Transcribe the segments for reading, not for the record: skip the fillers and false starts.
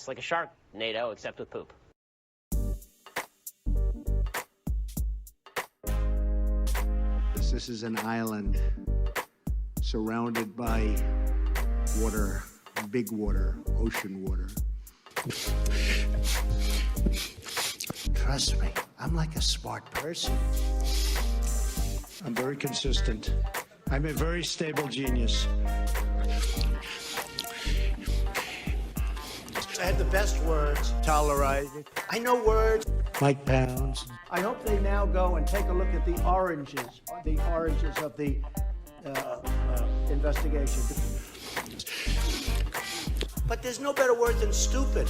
It's like a sharknado, except with poop. This is an island surrounded by water, big water, ocean water. Trust me, I'm like a smart person. I'm very consistent. I'm a very stable genius. I had the best words. Tolerated. I know words. Mike Pounds. I hope they now go and take a look at the oranges of the investigation. But there's no better word than stupid.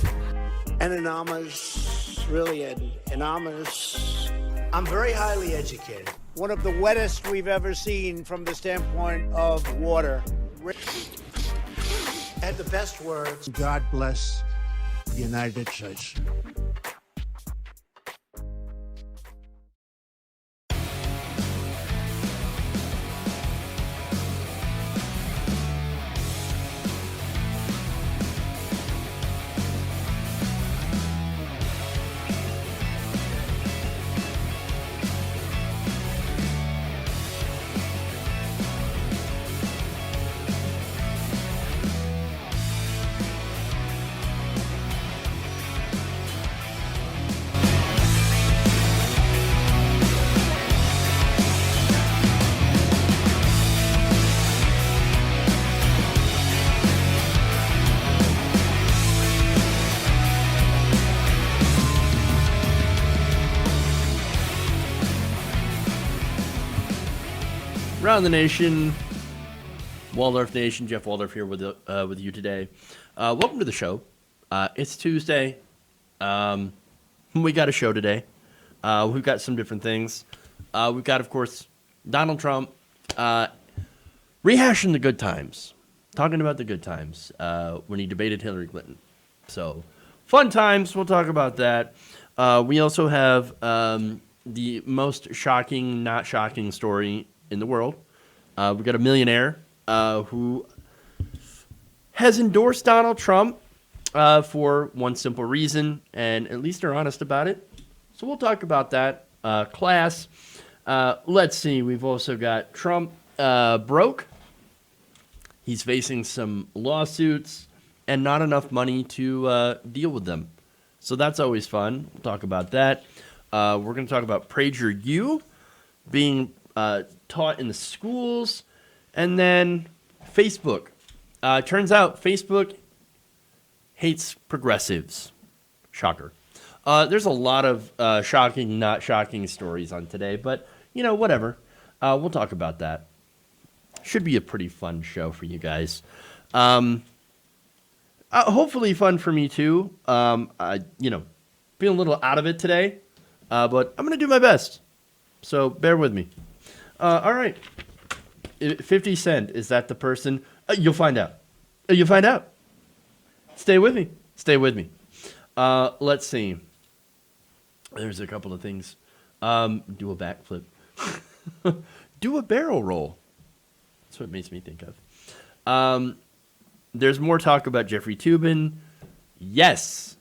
Anonymous, really anonymous. I'm very highly educated. One of the wettest we've ever seen from the standpoint of water. Had the best words. God bless the United States. Around the nation, Waldorf Nation, Jeff Waldorf here with you today. Welcome to the show. It's Tuesday. We got a show today. We've got some different things. We've got, of course, Donald Trump rehashing the good times, talking about the good times when he debated Hillary Clinton. So, fun times. We'll talk about that. We also have the most shocking, not shocking story in the world. We've got a millionaire who has endorsed Donald Trump for one simple reason, and at least they're honest about it. So we'll talk about that. Class. Let's see. We've also got Trump broke. He's facing some lawsuits and not enough money to deal with them. So that's always fun. We'll talk about that. We're going to talk about PragerU being taught in the schools, and then Facebook. Turns out Facebook hates progressives. Shocker. There's a lot of shocking, not shocking stories on today, but, whatever. We'll talk about that. Should be a pretty fun show for you guys. Hopefully fun for me, too. Feeling a little out of it today, but I'm going to do my best. So bear with me. All right. 50 Cent, is that the person? You'll find out. You'll find out. Stay with me. Stay with me. Let's see. There's a couple of things. Do a backflip. Do a barrel roll. That's what it makes me think of. There's more talk about Jeffrey Toobin. Yes.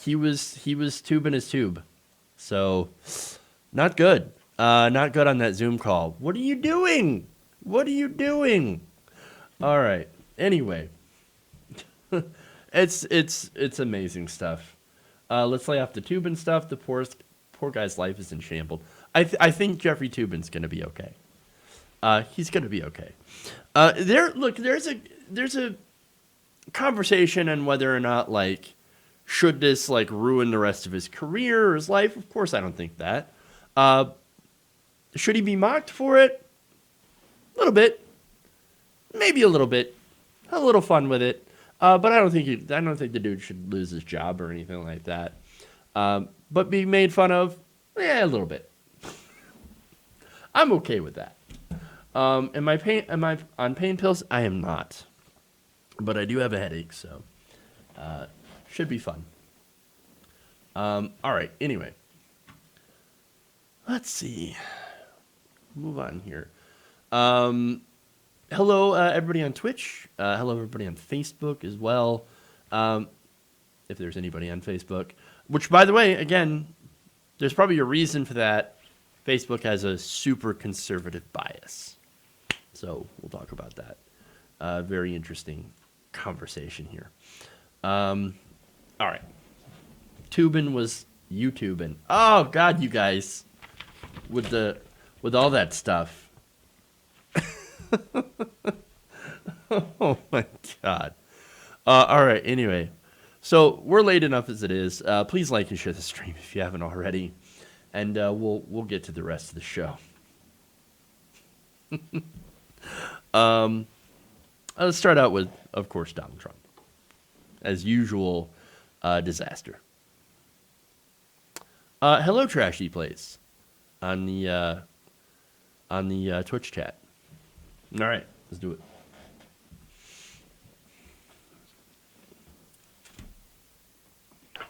He was tubing his tube. So, not good. Not good on that Zoom call. What are you doing? What are you doing? All right. Anyway, it's amazing stuff. Let's lay off the Toobin stuff. The poor guy's life is in shambles. I think Jeffrey Toobin's going to be okay. He's going to be okay. There's a conversation on whether or not should this ruin the rest of his career or his life. Of course, I don't think that. Should he be mocked for it? A little bit, maybe a little bit, a little fun with it. But I don't think the dude should lose his job or anything like that. But being made fun of, a little bit. I'm okay with that. Am I on pain pills? I am not, but I do have a headache, so should be fun. All right. Anyway, let's see. Move on here. Hello, everybody on Twitch. Hello, everybody on Facebook as well. if there's anybody on Facebook. Which, by the way, again, there's probably a reason for that. Facebook has a super conservative bias. So we'll talk about that. Very interesting conversation here. All right. Tubin was YouTubing. Oh, God, you guys. With all that stuff. Oh, my God. All right, anyway. So we're late enough as it is. Please like and share the stream if you haven't already. And we'll get to the rest of the show. Let's start out with, of course, Donald Trump. As usual, disaster. Hello, Trashy Place, on the Twitch chat. All right, let's do it.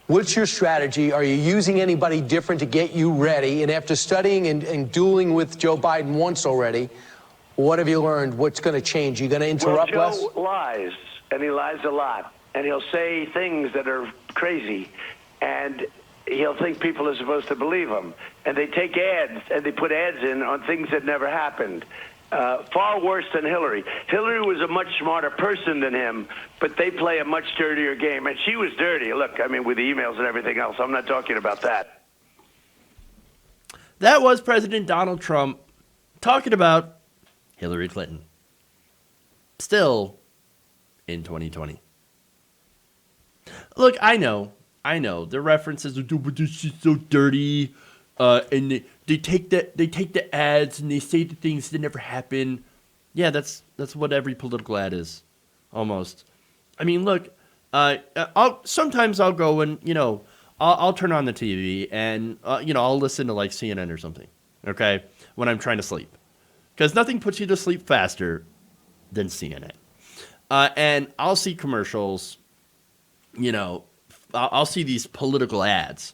What's your strategy? Are you using anybody different to get you ready? And after studying and dueling with Joe Biden once already, what have you learned? What's going to change? You going to interrupt Joe less? lies, and he lies a lot. And he'll say things that are crazy, and he'll think people are supposed to believe him. And they take ads, and they put ads in on things that never happened. Far worse than Hillary. Hillary was a much smarter person than him, but they play a much dirtier game. And she was dirty. Look, I mean, with the emails and everything else. I'm not talking about that. That was President Donald Trump talking about Hillary Clinton. Still in 2020. Look, I know. The references are, but this is so dirty. And they take the ads and they say the things that never happen. Yeah, that's what every political ad is, almost. I mean, look, sometimes I'll go and I'll turn on the TV and I'll listen to like CNN or something. Okay, when I'm trying to sleep, because nothing puts you to sleep faster than CNN. And I'll see commercials. I'll see these political ads,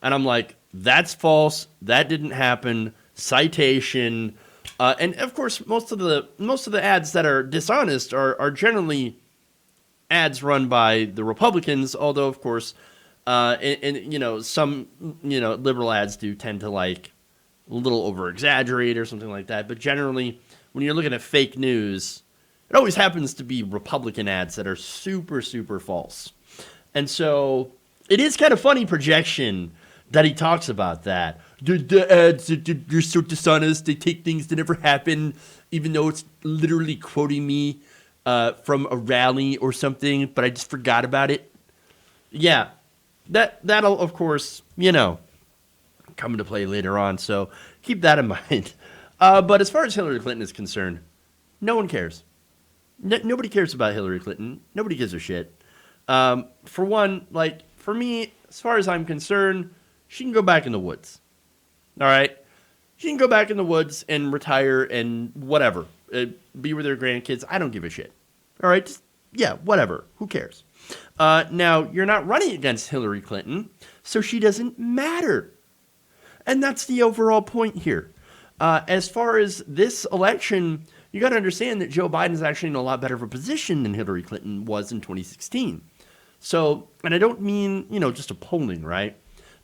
and I'm like, that's false. That didn't happen. Citation. And of course, most of the ads that are dishonest are generally ads run by the Republicans. Although, of course, some liberal ads do tend to like a little over exaggerate or something like that. But generally, when you're looking at fake news, it always happens to be Republican ads that are super, super false. And so it is kind of funny projection that he talks about that. The ads, they're so dishonest. They take things that never happen, even though it's literally quoting me from a rally or something, but I just forgot about it. Yeah, that'll, of course, come into play later on, so keep that in mind. But as far as Hillary Clinton is concerned, no one cares. Nobody cares about Hillary Clinton. Nobody gives a shit. For one, like, for me, as far as I'm concerned, she can go back in the woods. All right? She can go back in the woods and retire and whatever. Be with her grandkids. I don't give a shit. All right? Just, yeah, whatever. Who cares? Now, you're not running against Hillary Clinton, so she doesn't matter. And that's the overall point here. As far as this election, you got to understand that Joe Biden is actually in a lot better of a position than Hillary Clinton was in 2016. So, and I don't mean, just a polling, right?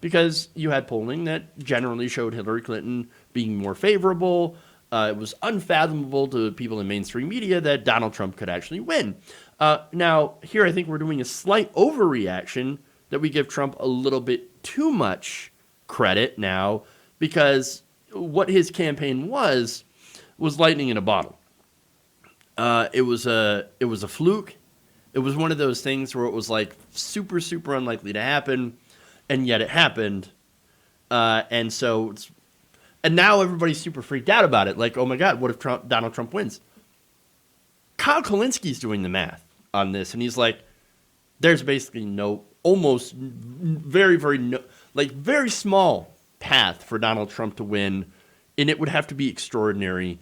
Because you had polling that generally showed Hillary Clinton being more favorable. It was unfathomable to people in mainstream media that Donald Trump could actually win. Now, here I think we're doing a slight overreaction that we give Trump a little bit too much credit now, because what his campaign was lightning in a bottle. It was a fluke. It was one of those things where it was like super, super unlikely to happen, and yet it happened. And now everybody's super freaked out about it. Like, oh my God, what if Donald Trump wins? Kyle Kalinski's doing the math on this, and he's like, there's basically very small path for Donald Trump to win, and it would have to be extraordinary,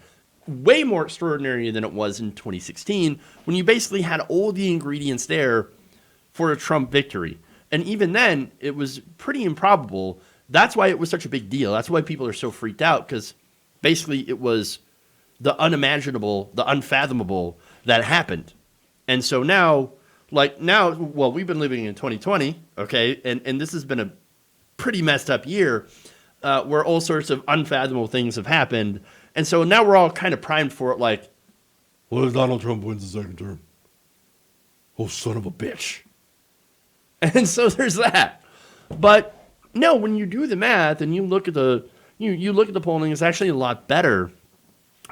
way more extraordinary than it was in 2016, when you basically had all the ingredients there for a Trump victory. And even then, it was pretty improbable. That's why it was such a big deal. That's why people are so freaked out, because basically it was the unimaginable, the unfathomable that happened. And so now, Like now, well, we've been living in 2020, okay, and this has been a pretty messed up year where all sorts of unfathomable things have happened. And so now we're all kind of primed for it, like, what if Donald Trump wins the second term? Oh, son of a bitch. And so there's that. But no, when you do the math and you look at the you look at the polling, it's actually a lot better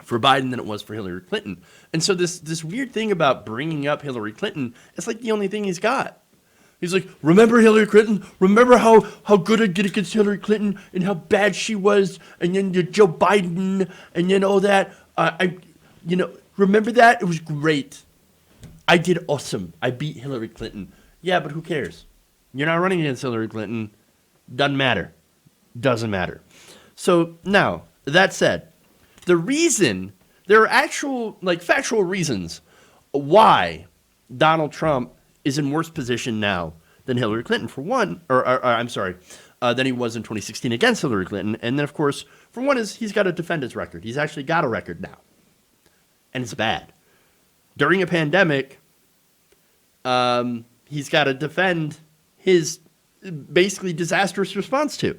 for Biden than it was for Hillary Clinton. And so this weird thing about bringing up Hillary Clinton, it's like the only thing he's got. He's like, remember Hillary Clinton? Remember how good I did against Hillary Clinton and how bad she was? And then Joe Biden and then all that. Remember that? It was great. I did awesome. I beat Hillary Clinton. Yeah, but who cares? You're not running against Hillary Clinton. Doesn't matter. Doesn't matter. So now, that said, the reason, there are actual, factual reasons why Donald Trump is in worse position now than Hillary Clinton. For one, than he was in 2016 against Hillary Clinton. And then, of course, for one is he's got to defend his record. He's actually got a record now. And it's bad. During a pandemic, he's got to defend his basically disastrous response to.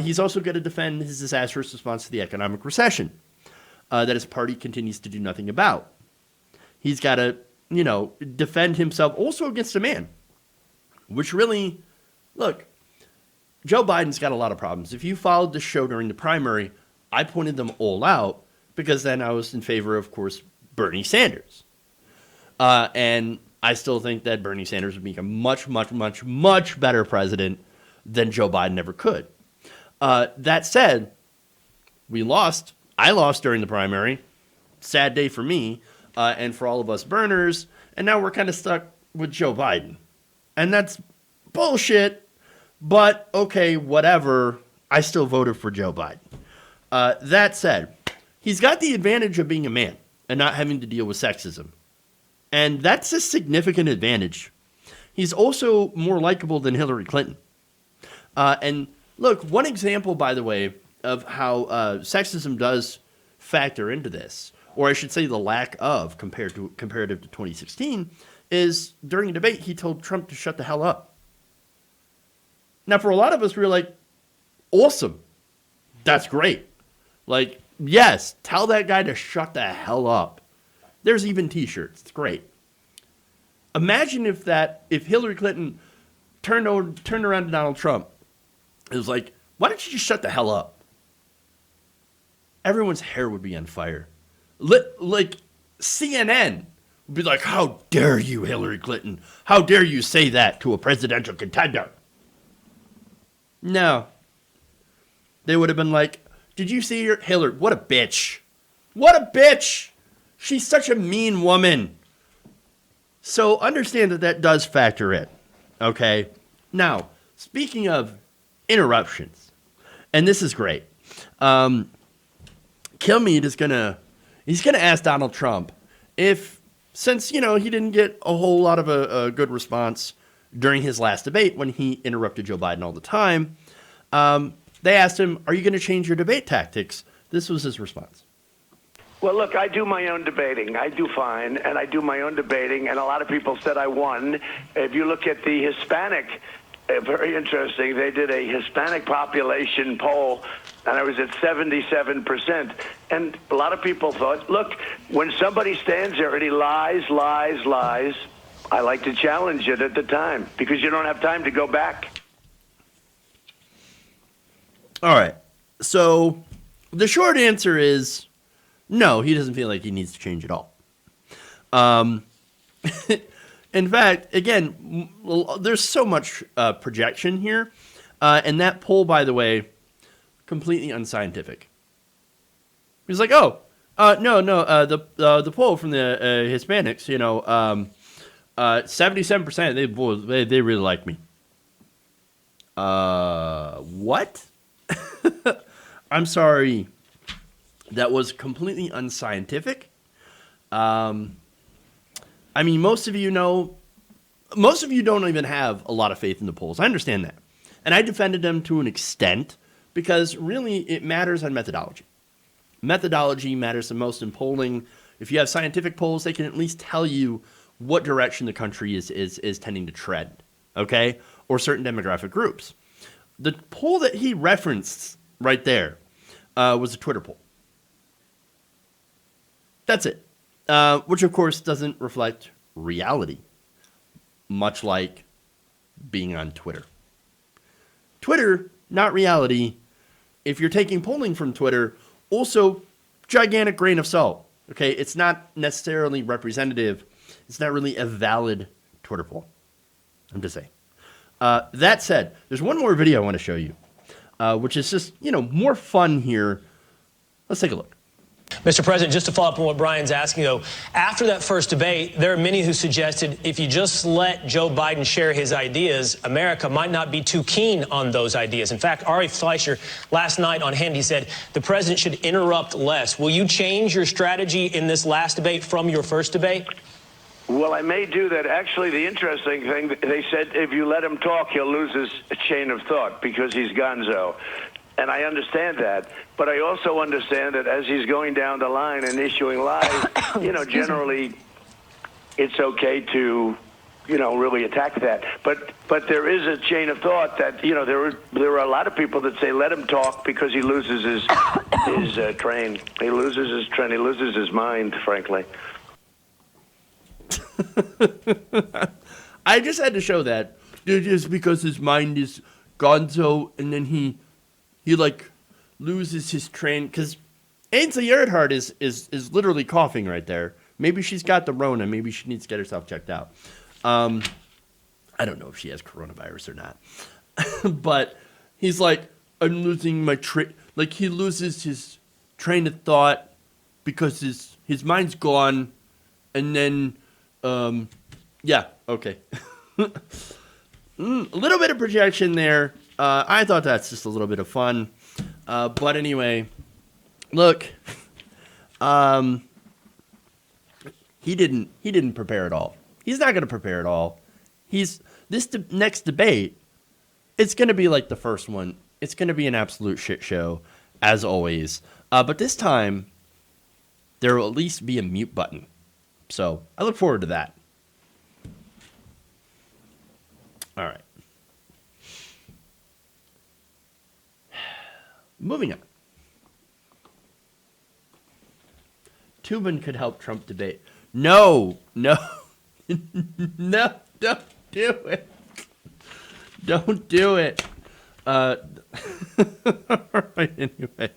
He's also got to defend his disastrous response to the economic recession that his party continues to do nothing about. He's got to, defend himself also against a man, which really, look, Joe Biden's got a lot of problems. If you followed the show during the primary, I pointed them all out because then I was in favor, of course, Bernie Sanders. And I still think that Bernie Sanders would make a much, much, much, much better president than Joe Biden ever could. That said, we lost. I lost during the primary. Sad day for me and for all of us burners. And now we're kind of stuck with Joe Biden. And that's bullshit. But okay, whatever. I still voted for Joe Biden. That said, he's got the advantage of being a man and not having to deal with sexism. And that's a significant advantage. He's also more likable than Hillary Clinton. And look, one example, by the way, of how sexism does factor into this, or I should say the lack of comparative to 2016, is during a debate, he told Trump to shut the hell up. Now, for a lot of us, we were like, awesome. That's great. Like, yes, tell that guy to shut the hell up. There's even t-shirts. It's great. Imagine if Hillary Clinton turned around to Donald Trump. It was like, why don't you just shut the hell up? Everyone's hair would be on fire. Like CNN would be like, how dare you, Hillary Clinton? How dare you say that to a presidential contender? No. They would have been like, did you see her? Hillary, what a bitch. What a bitch. She's such a mean woman. So understand that does factor in. Okay? Now, speaking of interruptions, and this is great. Kilmeade is he's gonna ask Donald Trump if, since he didn't get a whole lot of a good response during his last debate when he interrupted Joe Biden all the time, they asked him, "Are you going to change your debate tactics?" This was his response. Well, look, I do my own debating. I do fine, and I do my own debating, and a lot of people said I won. If you look at the Hispanic, very interesting, they did a Hispanic population poll, and I was at 77%. And a lot of people thought, look, when somebody stands there and he lies, I like to challenge it at the time, because you don't have time to go back. All right. So the short answer is no, he doesn't feel like he needs to change at all. In fact, again, there's so much projection here. And that poll, by the way, completely unscientific. He's like, no, the poll from the Hispanics, 77%, they really like me. What? I'm sorry. That was completely unscientific. I mean, most of you don't even have a lot of faith in the polls. I understand that. And I defended them to an extent because really it matters on methodology. Methodology matters the most in polling. If you have scientific polls, they can at least tell you what direction the country is tending to tread, okay, or certain demographic groups. The poll that he referenced right there was a Twitter poll. That's it, which of course doesn't reflect reality, much like being on Twitter. Twitter, not reality. If you're taking polling from Twitter, also gigantic grain of salt. Okay, it's not necessarily representative. It's not really a valid Twitter poll. I'm just saying. That said, there's one more video I want to show you, which is just, more fun here. Let's take a look. Mr. President, just to follow up on what Brian's asking, though, after that first debate, there are many who suggested if you just let Joe Biden share his ideas, America might not be too keen on those ideas. In fact, Ari Fleischer last night on Hannity said the president should interrupt less. Will you change your strategy in this last debate from your first debate? Well, I may do that. Actually, the interesting thing, they said if you let him talk, he'll lose his chain of thought because he's gonzo. And I understand that. But I also understand that as he's going down the line and issuing lies, generally it's okay to, really attack that. But there is a chain of thought that, there are a lot of people that say let him talk because he loses his train. He loses his train. He loses his mind, frankly. I just had to show that. Just because his mind is gonzo and then he loses his train. Because Ainsley Earhart is literally coughing right there. Maybe she's got the Rona. Maybe she needs to get herself checked out. I don't know if she has coronavirus or not. But he's like, I'm losing my train. Like, he loses his train of thought because his mind's gone. And then, yeah, okay. A little bit of projection there. I thought that's just a little bit of fun. But anyway, look, he didn't prepare at all. He's not going to prepare at all. Next debate, it's going to be like the first one. It's going to be an absolute shit show, as always. But this time, there will at least be a mute button. So I look forward to that. All right. Moving on. Tubin could help Trump debate. No, no, no, don't do it. Don't do it. All right, anyway.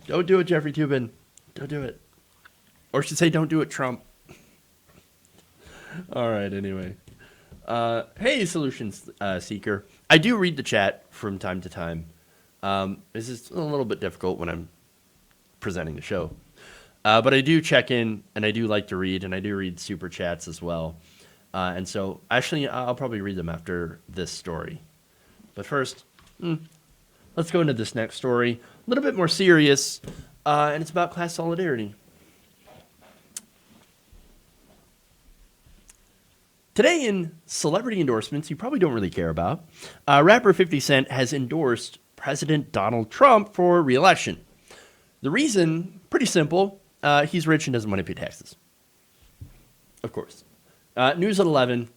Don't do it, Jeffrey Tubin. Don't do it. Or I should say, don't do it, Trump. All right, anyway. Hey, Solutions Seeker. I do read the chat from time to time. This is a little bit difficult when I'm presenting the show. But I do check in, and I do like to read, and I do read super chats as well. And so, actually, I'll probably read them after this story. But first, let's go into this next story. A little bit more serious, and it's about class solidarity. Today in celebrity endorsements you probably don't really care about, rapper 50 Cent has endorsed President Donald Trump for re-election. The reason, pretty simple, he's rich and doesn't want to pay taxes. Of course. News at 11,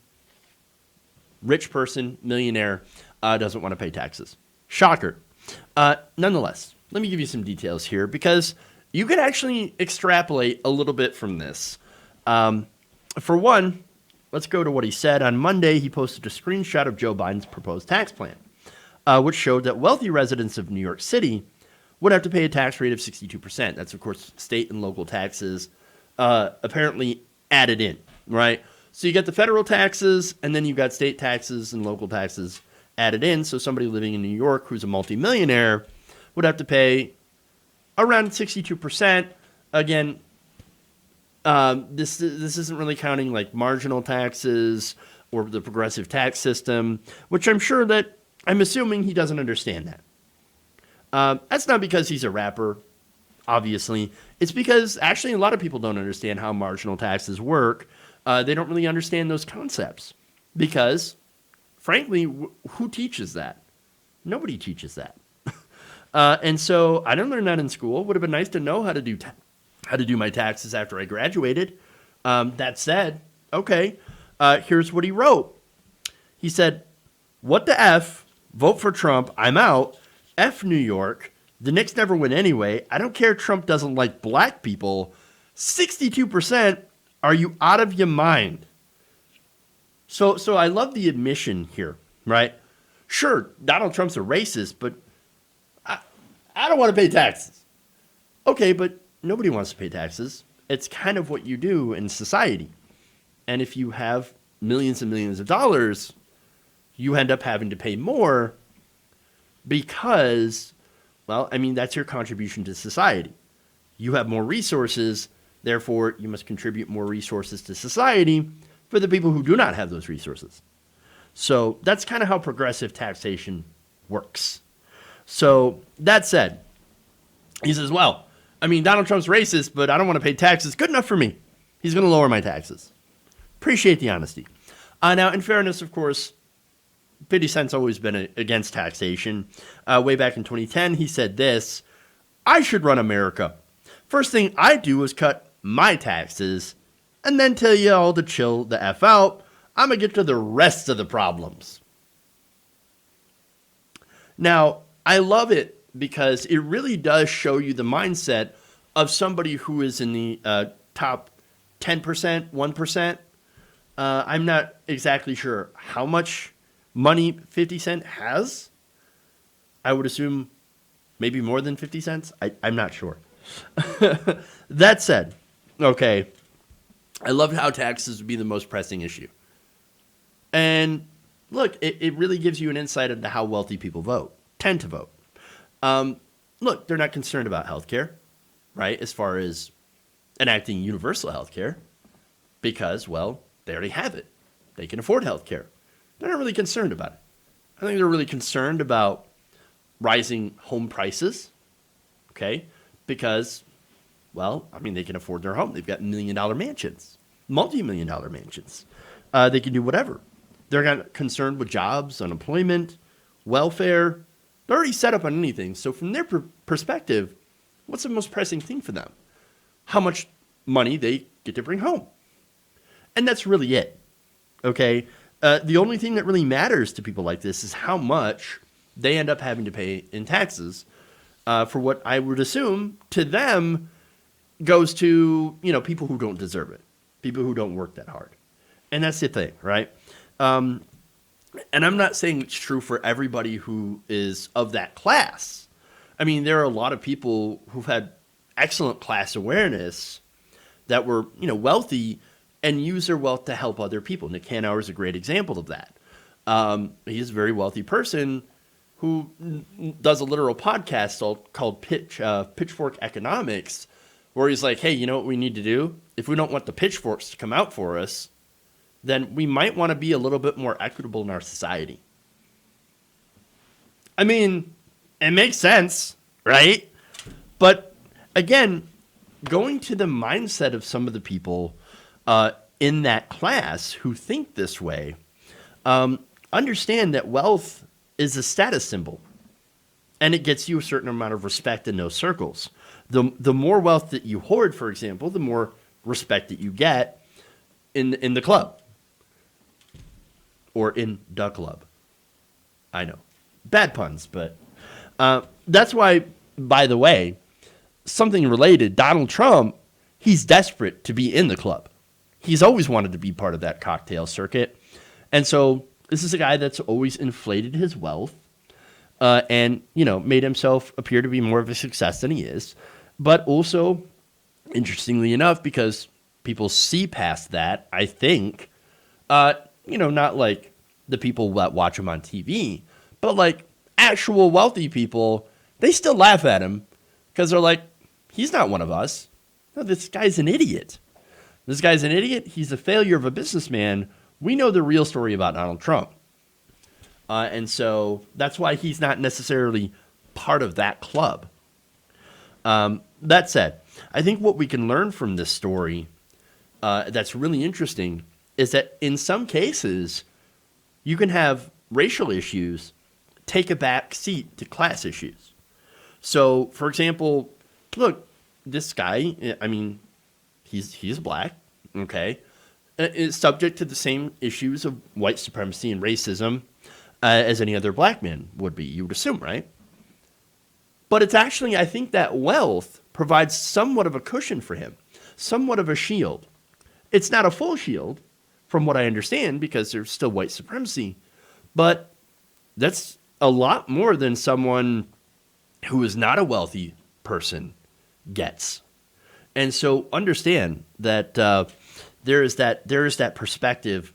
rich person, millionaire, doesn't want to pay taxes. Shocker. Nonetheless, let me give you some details here because you could actually extrapolate a little bit from this. For one, let's go to what he said. On Monday, he posted a screenshot of Joe Biden's proposed tax plan, which showed that wealthy residents of New York City would have to pay a tax rate of 62%. That's, of course, state and local taxes apparently added in, right? So you got the federal taxes, and then you've got state taxes and local taxes added in. So somebody living in New York who's a multimillionaire would have to pay around 62%. Again, this isn't really counting like marginal taxes or the progressive tax system, which I'm assuming he doesn't understand that. That's not because he's a rapper, obviously. It's because actually a lot of people don't understand how marginal taxes work. They don't really understand those concepts because, frankly, who teaches that? Nobody teaches that. And so I didn't learn that in school. Would have been nice to know how to do my taxes after I graduated. That said, okay, here's what he wrote. He said, "What the F? Vote for Trump. I'm out. F New York. The Knicks never win anyway. I don't care Trump doesn't like black people. 62%. Are you out of your mind?" So I love the admission here, right? Sure, Donald Trump's a racist, but I don't want to pay taxes. Okay, but nobody wants to pay taxes. It's kind of what you do in society. And if you have millions and millions of dollars, you end up having to pay more because, well, I mean, that's your contribution to society. You have more resources, therefore you must contribute more resources to society for the people who do not have those resources. So that's kind of how progressive taxation works. So that said, he says, well, I mean, Donald Trump's racist, but I don't want to pay taxes. Good enough for me. He's going to lower my taxes. Appreciate the honesty. Now, in fairness, of course, 50 Cent's always been against taxation. Way back in 2010, he said this: "I should run America. First thing I do is cut my taxes and then tell you all to chill the F out. I'm going to get to the rest of the problems." Now, I love it because it really does show you the mindset of somebody who is in the top 10%, 1%. I'm not exactly sure how much money 50 Cent has. I would assume maybe more than 50 cents. I'm not sure. That said, okay, I love how taxes would be the most pressing issue. And look, it really gives you an insight into how wealthy people tend to vote. Look, they're not concerned about healthcare, right? As far as enacting universal healthcare, because, well, they already have it. They can afford healthcare. They're not really concerned about it. I think they're really concerned about rising home prices, okay? Because, well, I mean, they can afford their home. They've got $1 million mansions, multi-million-dollar mansions. They can do whatever. They're not concerned with jobs, unemployment, welfare. They're already set up on anything. So from their perspective, what's the most pressing thing for them? How much money they get to bring home. And that's really it, okay? The only thing that really matters to people like this is how much they end up having to pay in taxes for what I would assume to them goes to, people who don't deserve it, people who don't work that hard. And that's the thing, right? And I'm not saying it's true for everybody who is of that class. I mean, there are a lot of people who've had excellent class awareness that were, wealthy and use their wealth to help other people. Nick Hanauer is a great example of that. He's a very wealthy person who does a literal podcast called Pitchfork Economics, where he's like, hey, you know what we need to do? If we don't want the pitchforks to come out for us, then we might want to be a little bit more equitable in our society. I mean, it makes sense, right? But again, going to the mindset of some of the people in that class who think this way, understand that wealth is a status symbol, and it gets you a certain amount of respect in those circles. The more wealth that you hoard, for example, the more respect that you get in the club. Or in the club. I know. Bad puns, but that's why, by the way, something related, Donald Trump, he's desperate to be in the club. He's always wanted to be part of that cocktail circuit. And so this is a guy that's always inflated his wealth and, made himself appear to be more of a success than he is. But also, interestingly enough, because people see past that, I think, not like the people that watch him on TV, but like actual wealthy people, they still laugh at him because they're like, he's not one of us. No, this guy's an idiot. This guy's an idiot. He's a failure of a businessman. We know the real story about Donald Trump. And so that's why he's not necessarily part of that club. That said, I think what we can learn from this story that's really interesting is that in some cases, you can have racial issues take a back seat to class issues. So, for example, look, this guy, I mean, he's black, okay, is subject to the same issues of white supremacy and racism as any other black man would be, you would assume, right? But it's actually, I think that wealth provides somewhat of a cushion for him, somewhat of a shield. It's not a full shield, from what I understand, because there's still white supremacy, but that's a lot more than someone who is not a wealthy person gets. And so understand that there is that perspective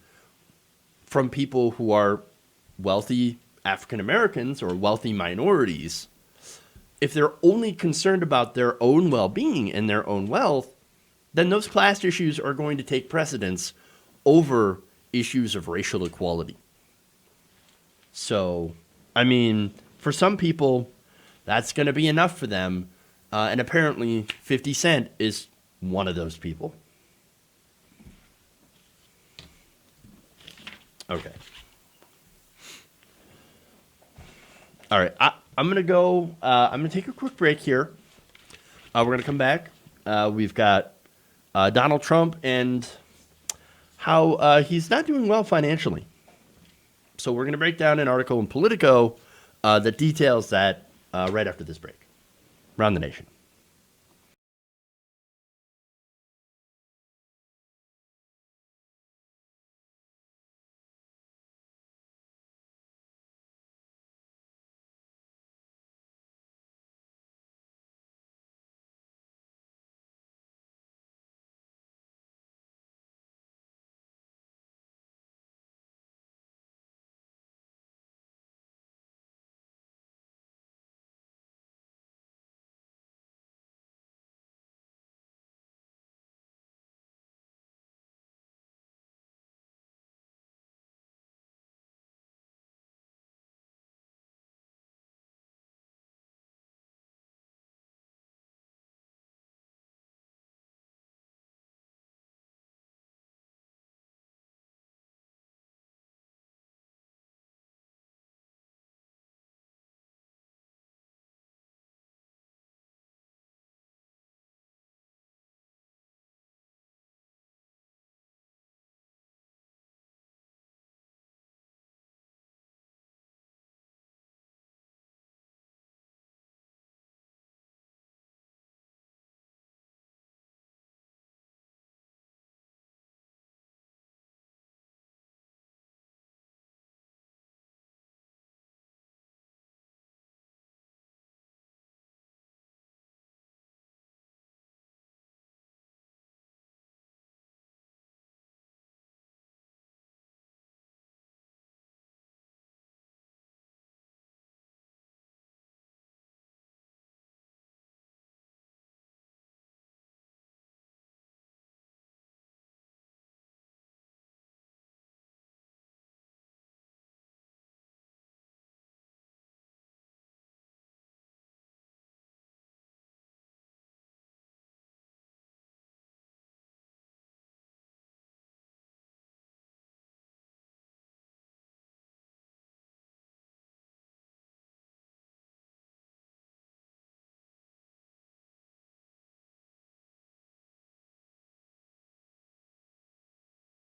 from people who are wealthy African Americans or wealthy minorities. If they're only concerned about their own well-being and their own wealth, then those class issues are going to take precedence over issues of racial equality. So, I mean, for some people, that's going to be enough for them. And apparently 50 Cent is one of those people. Okay. All right. I'm going to go. I'm going to take a quick break here. We're going to come back. We've got Donald Trump and how he's not doing well financially. So we're going to break down an article in Politico that details that right after this break. Around the Nation.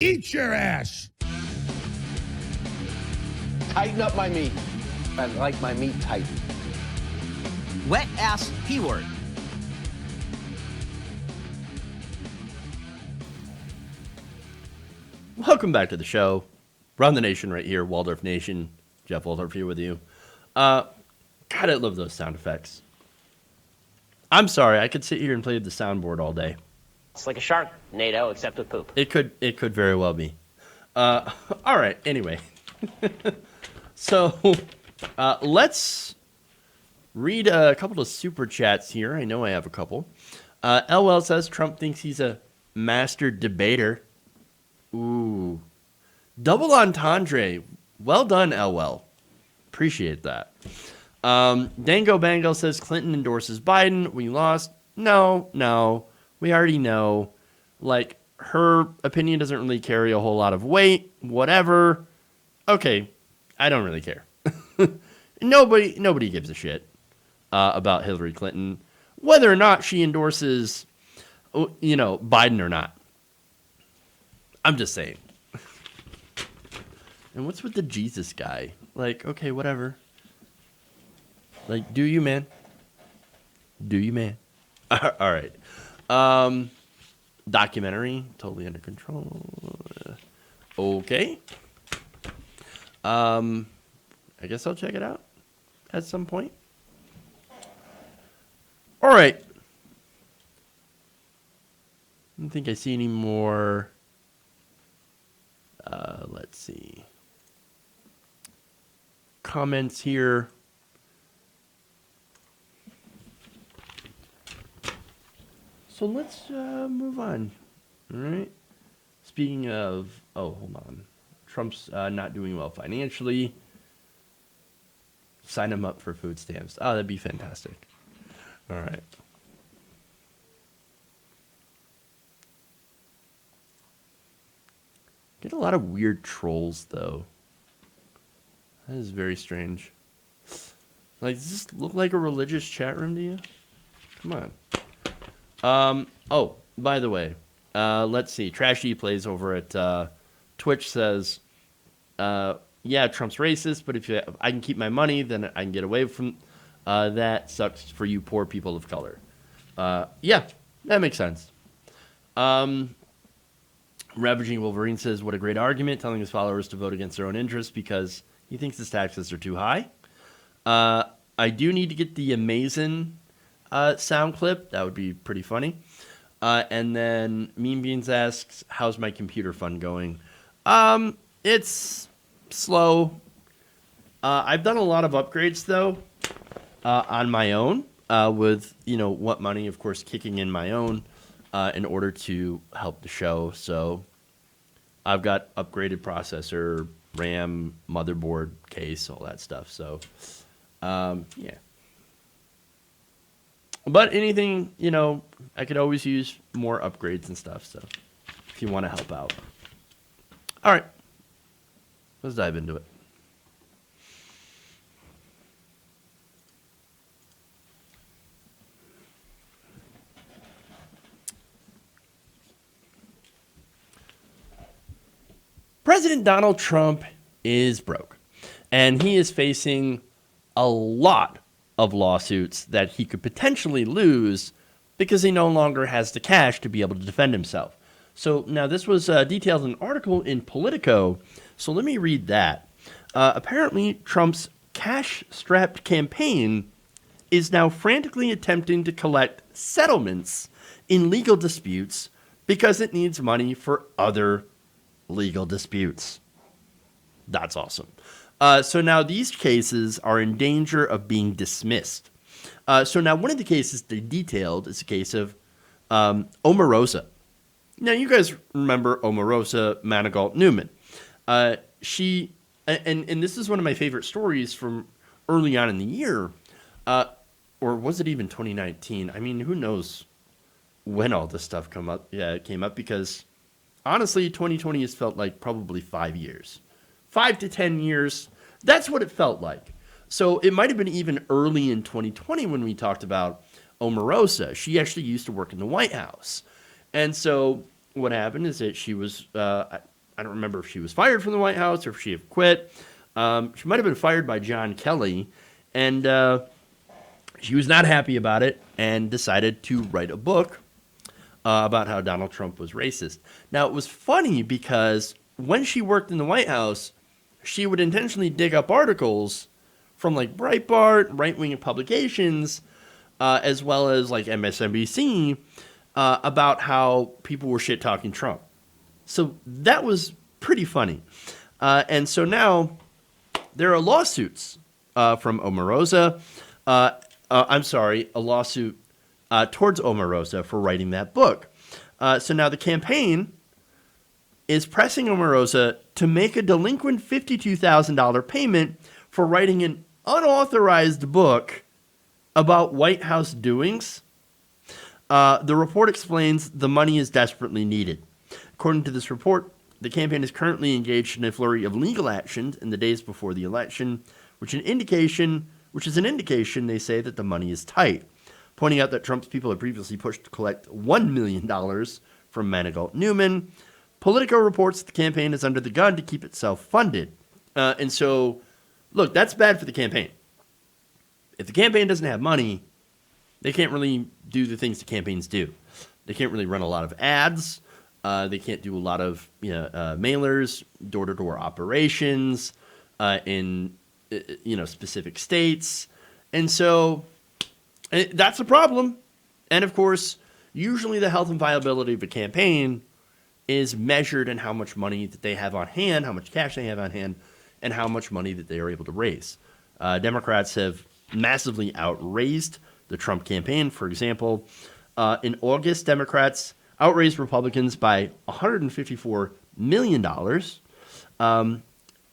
Eat your ass! Tighten up my meat. I like my meat tight. Wet ass P-word. Welcome back to the show. Run the Nation right here. Waldorf Nation. Jeff Waldorf here with you. God, I love those sound effects. I'm sorry. I could sit here and play the soundboard all day. It's like a shark, NATO, except with poop. It could very well be. All right. Anyway, so let's read a couple of super chats here. I know I have a couple. LL says Trump thinks he's a master debater. Ooh, double entendre. Well done, LL. Appreciate that. Dango Bango says Clinton endorses Biden. We lost. No. We already know, like, her opinion doesn't really carry a whole lot of weight, whatever. Okay, I don't really care. Nobody gives a shit. about Hillary Clinton, whether or not she endorses, Biden or not. I'm just saying. And what's with the Jesus guy? Like, okay, whatever. Like, do you, man? Do you, man? All right. Documentary, totally under control. Okay. I guess I'll check it out at some point. All right. I don't think I see any more. Let's see. Comments here. So let's move on. All right. Speaking of, hold on. Trump's not doing well financially. Sign him up for food stamps. Oh, that'd be fantastic. All right. Get a lot of weird trolls, though. That is very strange. Like, does this look like a religious chat room to you? Come on. Oh, by the way, let's see. Trashy Plays over at Twitch says, yeah, Trump's racist, but if I can keep my money, then I can get away from that. Sucks for you poor people of color. Yeah, that makes sense. Ravaging Wolverine says, what a great argument, telling his followers to vote against their own interests because he thinks his taxes are too high. I do need to get the Amazing sound clip. That would be pretty funny. And then Meme Beans asks, how's my computer fund going? It's slow. I've done a lot of upgrades, though, on my own, with, what money, of course, kicking in my own in order to help the show. So I've got upgraded processor, RAM, motherboard, case, all that stuff. So, yeah. But anything, I could always use more upgrades and stuff. So if you want to help out. All right. Let's dive into it. President Donald Trump is broke, and he is facing a lot of lawsuits that he could potentially lose because he no longer has the cash to be able to defend himself. So now this was detailed in an article in Politico, so let me read that. Apparently, Trump's cash-strapped campaign is now frantically attempting to collect settlements in legal disputes because it needs money for other legal disputes. That's awesome. So now these cases are in danger of being dismissed. So now one of the cases they detailed is a case of Omarosa. Now you guys remember Omarosa Manigault Newman. She, and this is one of my favorite stories from early on in the year, or was it even 2019? I mean, who knows when all this stuff came up because honestly, 2020 has felt like probably 5 years. 5 to 10 years. That's what it felt like. So it might have been even early in 2020 when we talked about Omarosa. She actually used to work in the White House. And so what happened is that she was, I don't remember if she was fired from the White House or if she had quit. She might have been fired by John Kelly. And she was not happy about it and decided to write a book about how Donald Trump was racist. Now, it was funny because when she worked in the White House, she would intentionally dig up articles from like Breitbart, right-wing publications, as well as like MSNBC, about how people were shit-talking Trump. So that was pretty funny. And so now there are lawsuits from Omarosa. A lawsuit towards Omarosa for writing that book. So now the campaign is pressing Omarosa to make a delinquent $52,000 payment for writing an unauthorized book about White House doings. The report explains the money is desperately needed. According to this report, the campaign is currently engaged in a flurry of legal actions in the days before the election, which is an indication which is an indication, they say, that the money is tight, pointing out that Trump's people had previously pushed to collect $1 million from Manigault Newman. Politico reports that the campaign is under the gun to keep itself funded. And so, look, that's bad for the campaign. If the campaign doesn't have money, they can't really do the things the campaigns do. They can't really run a lot of ads. They can't do a lot of mailers, door-to-door operations in specific states. And so that's a problem. And, of course, usually the health and viability of a campaign is measured in how much money that they have on hand, how much cash they have on hand, and how much money that they are able to raise. Democrats have massively outraised the Trump campaign. For example, in August, Democrats outraised Republicans by $154 million.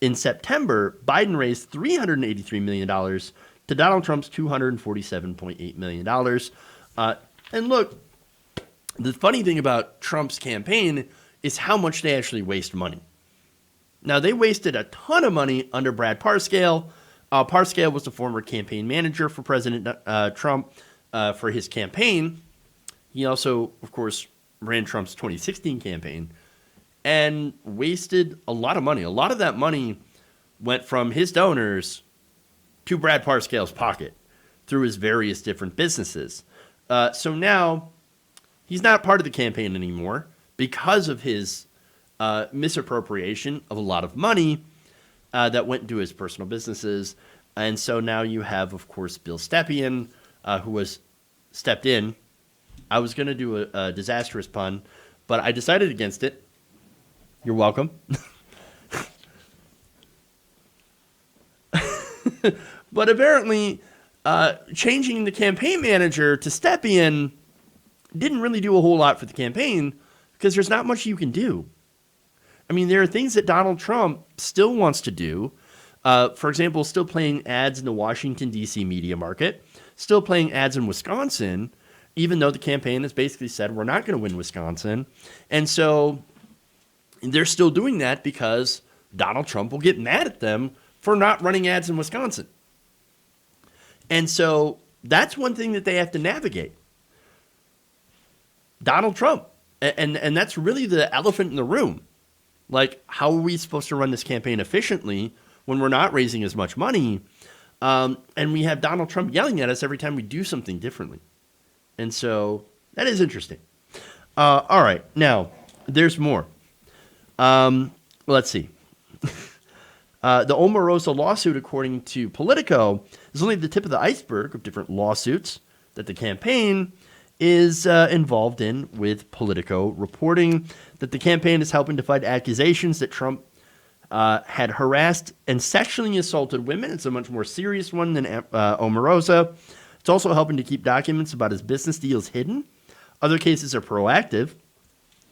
In September, Biden raised $383 million to Donald Trump's $247.8 million. And look, the funny thing about Trump's campaign is how much they actually waste money. Now, they wasted a ton of money under Brad Parscale. Parscale was the former campaign manager for President Trump for his campaign. He also, of course, ran Trump's 2016 campaign and wasted a lot of money. A lot of that money went from his donors to Brad Parscale's pocket through his various different businesses. So now he's not part of the campaign anymore because of his misappropriation of a lot of money that went into his personal businesses. And so now you have, of course, Bill Stepien, who was stepped in. I was going to do a disastrous pun, but I decided against it. You're welcome. But apparently, changing the campaign manager to Stepien didn't really do a whole lot for the campaign because there's not much you can do. I mean, there are things that Donald Trump still wants to do. For example, still playing ads in the Washington, D.C. media market, still playing ads in Wisconsin, even though the campaign has basically said we're not going to win Wisconsin. And so they're still doing that because Donald Trump will get mad at them for not running ads in Wisconsin. And so that's one thing that they have to navigate. Donald Trump. And that's really the elephant in the room. Like, how are we supposed to run this campaign efficiently when we're not raising as much money? And we have Donald Trump yelling at us every time we do something differently. And so that is interesting. All right. Now, there's more. Let's see. The Omarosa lawsuit, according to Politico, is only the tip of the iceberg of different lawsuits that the campaign is involved in, with Politico reporting that the campaign is helping to fight accusations that Trump had harassed and sexually assaulted women. It's a much more serious one than Omarosa. It's also helping to keep documents about his business deals hidden. Other cases are proactive,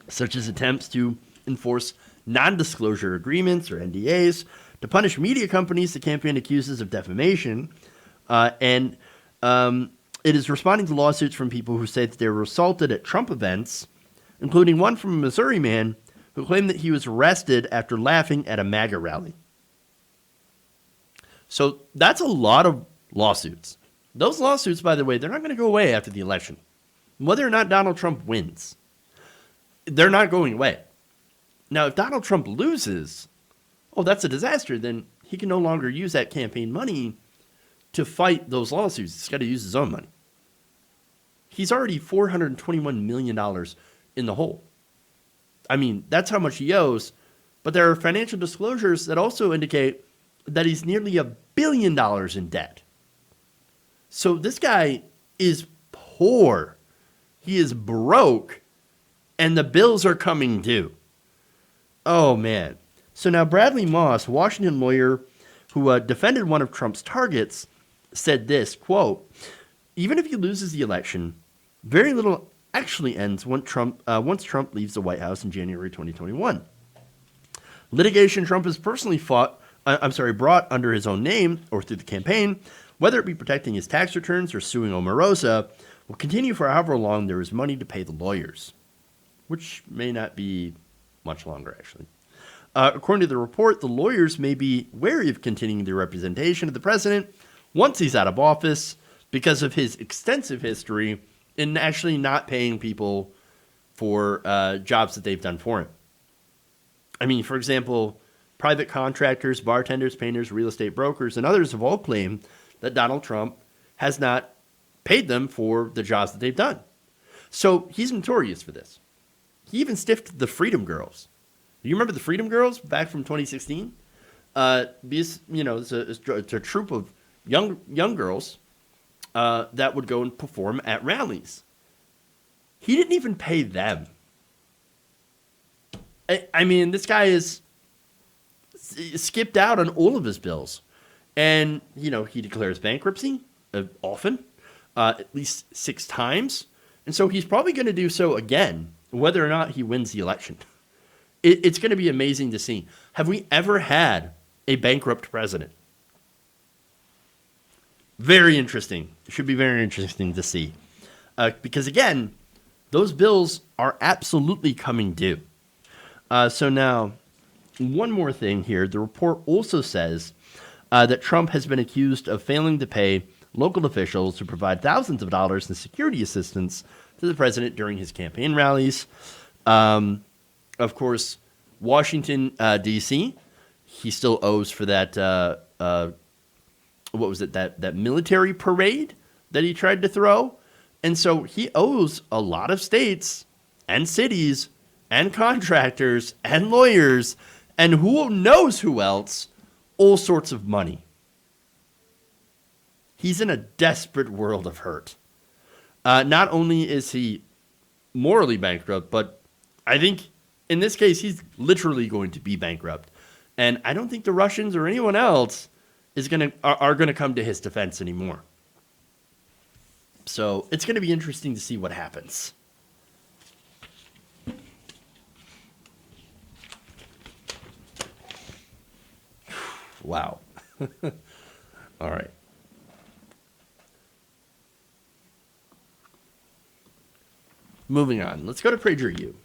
such as attempts to enforce non-disclosure agreements, or NDAs, to punish media companies the campaign accuses of defamation. And it is responding to lawsuits from people who say that they were assaulted at Trump events, including one from a Missouri man who claimed that he was arrested after laughing at a MAGA rally. So that's a lot of lawsuits. Those lawsuits, by the way, they're not going to go away after the election. Whether or not Donald Trump wins, they're not going away. Now, if Donald Trump loses, that's a disaster. Then he can no longer use that campaign money to fight those lawsuits. He's got to use his own money. He's already $421 million in the hole. I mean, that's how much he owes. But there are financial disclosures that also indicate that he's nearly $1 billion in debt. So this guy is poor. He is broke. And the bills are coming due. Oh, man. So now Bradley Moss, a Washington lawyer who defended one of Trump's targets, said this, quote, "Even if he loses the election, very little actually ends once Trump leaves the White House in January 2021. Litigation Trump has personally brought under his own name or through the campaign, whether it be protecting his tax returns or suing Omarosa, will continue for however long there is money to pay the lawyers," which may not be much longer, actually. According to the report, the lawyers may be wary of continuing their representation of the president once he's out of office because of his extensive history in actually not paying people for jobs that they've done for him. I mean, for example, private contractors, bartenders, painters, real estate brokers, and others have all claimed that Donald Trump has not paid them for the jobs that they've done. So he's notorious for this. He even stiffed the Freedom Girls. You remember the Freedom Girls back from 2016? Because, it's a troop of young girls that would go and perform at rallies. He didn't even pay them. I mean, this guy is skipped out on all of his bills. And, he declares bankruptcy often, at least 6 times. And so he's probably going to do so again, whether or not he wins the election. It's going to be amazing to see. Have we ever had a bankrupt president? Very interesting. It should be very interesting to see. Because, again, those bills are absolutely coming due. So now, one more thing here. The report also says that Trump has been accused of failing to pay local officials to provide thousands of dollars in security assistance to the president during his campaign rallies. Of course, Washington, D.C., he still owes for that, what was it, that military parade that he tried to throw. And so he owes a lot of states and cities and contractors and lawyers and who knows who else all sorts of money. He's in a desperate world of hurt. Not only is he morally bankrupt, but I think in this case, he's literally going to be bankrupt. And I don't think the Russians or anyone else are going to come to his defense anymore. So it's going to be interesting to see what happens. Wow. All right. Moving on. Let's go to PragerU.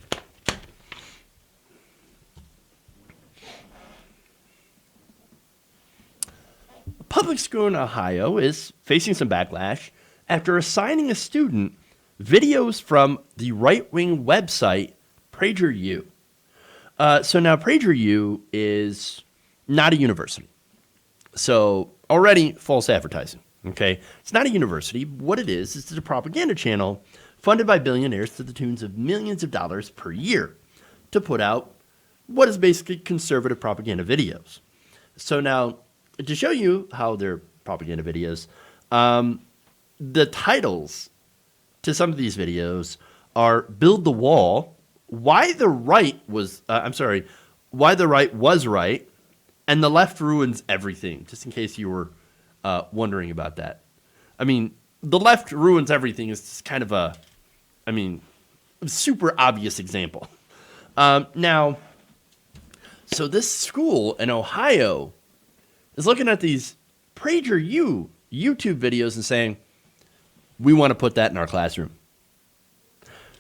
A public school in Ohio is facing some backlash after assigning a student videos from the right-wing website PragerU. So now PragerU is not a university. So already false advertising, okay? It's not a university. What it is a propaganda channel funded by billionaires to the tunes of millions of dollars per year to put out what is basically conservative propaganda videos. So now, to show you how they're propaganda videos, the titles to some of these videos are Build the Wall, Why the Right Was Right, and The Left Ruins Everything, just in case you were wondering about that. I mean, The Left Ruins Everything is just kind of a super obvious example. Now, so this school in Ohio is looking at these PragerU YouTube videos and saying, we want to put that in our classroom.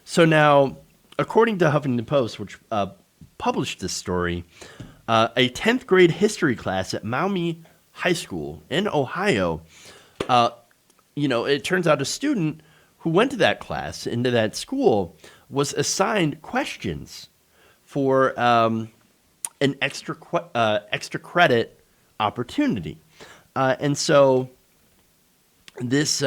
So now, according to Huffington Post, which published this story, a 10th grade history class at Maumee High School in Ohio, it turns out a student who went to that class, into that school, was assigned questions for an extra credit opportunity. And so this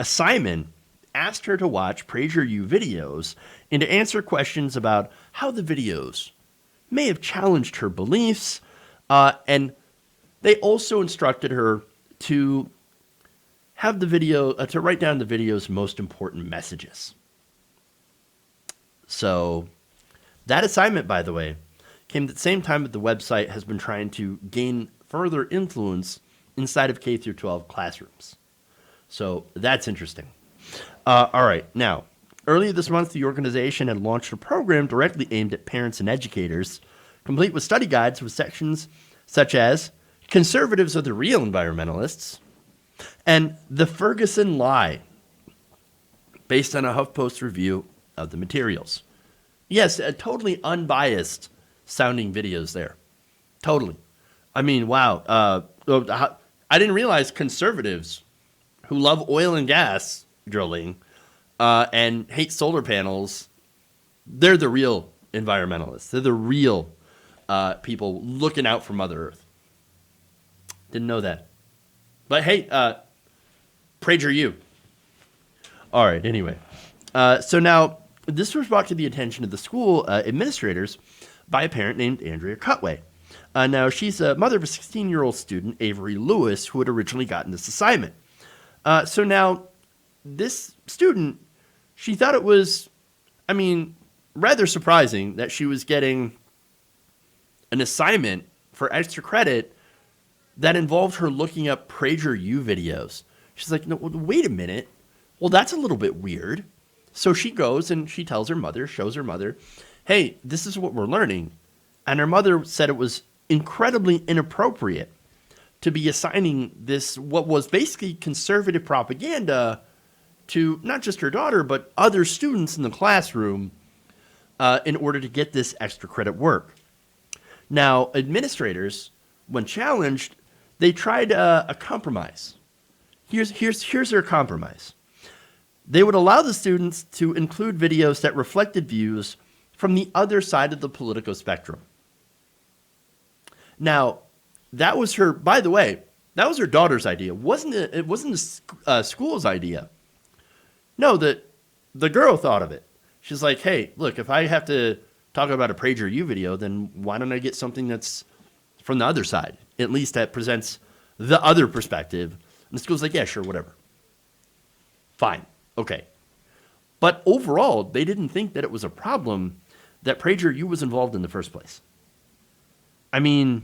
assignment asked her to watch PragerU videos and to answer questions about how the videos may have challenged her beliefs. And they also instructed her to have the video, to write down the video's most important messages. So that assignment, by the way, came at the same time that the website has been trying to gain further influence inside of K through 12 classrooms. So that's interesting. All right. Now, earlier this month, the organization had launched a program directly aimed at parents and educators, complete with study guides with sections such as Conservatives are the Real Environmentalists and The Ferguson Lie, based on a HuffPost review of the materials. Yes, totally unbiased sounding videos there. Totally. I mean, wow. I didn't realize conservatives who love oil and gas drilling and hate solar panels, they're the real environmentalists. They're the real people looking out for Mother Earth. Didn't know that. But hey, PragerU. All right, anyway. So now, this was brought to the attention of the school administrators by a parent named Andrea Cutway. Now, she's a mother of a 16-year-old student, Avery Lewis, who had originally gotten this assignment. So now, this student, she thought it was, rather surprising that she was getting an assignment for extra credit that involved her looking up PragerU videos. She's like, no, wait a minute. Well, that's a little bit weird. So she goes and she tells her mother, shows her mother, hey, this is what we're learning. And her mother said it was incredibly inappropriate to be assigning this, what was basically conservative propaganda, to not just her daughter, but other students in the classroom in order to get this extra credit work. Now, administrators, when challenged, they tried a compromise. Here's their compromise. They would allow the students to include videos that reflected views from the other side of the political spectrum. Now, that was her, by the way, that was her daughter's idea. It wasn't the school's idea. No, the girl thought of it. She's like, hey, look, if I have to talk about a PragerU video, then why don't I get something that's from the other side? At least that presents the other perspective. And the school's like, yeah, sure, whatever. Fine. Okay. But overall, they didn't think that it was a problem that PragerU was involved in the first place. The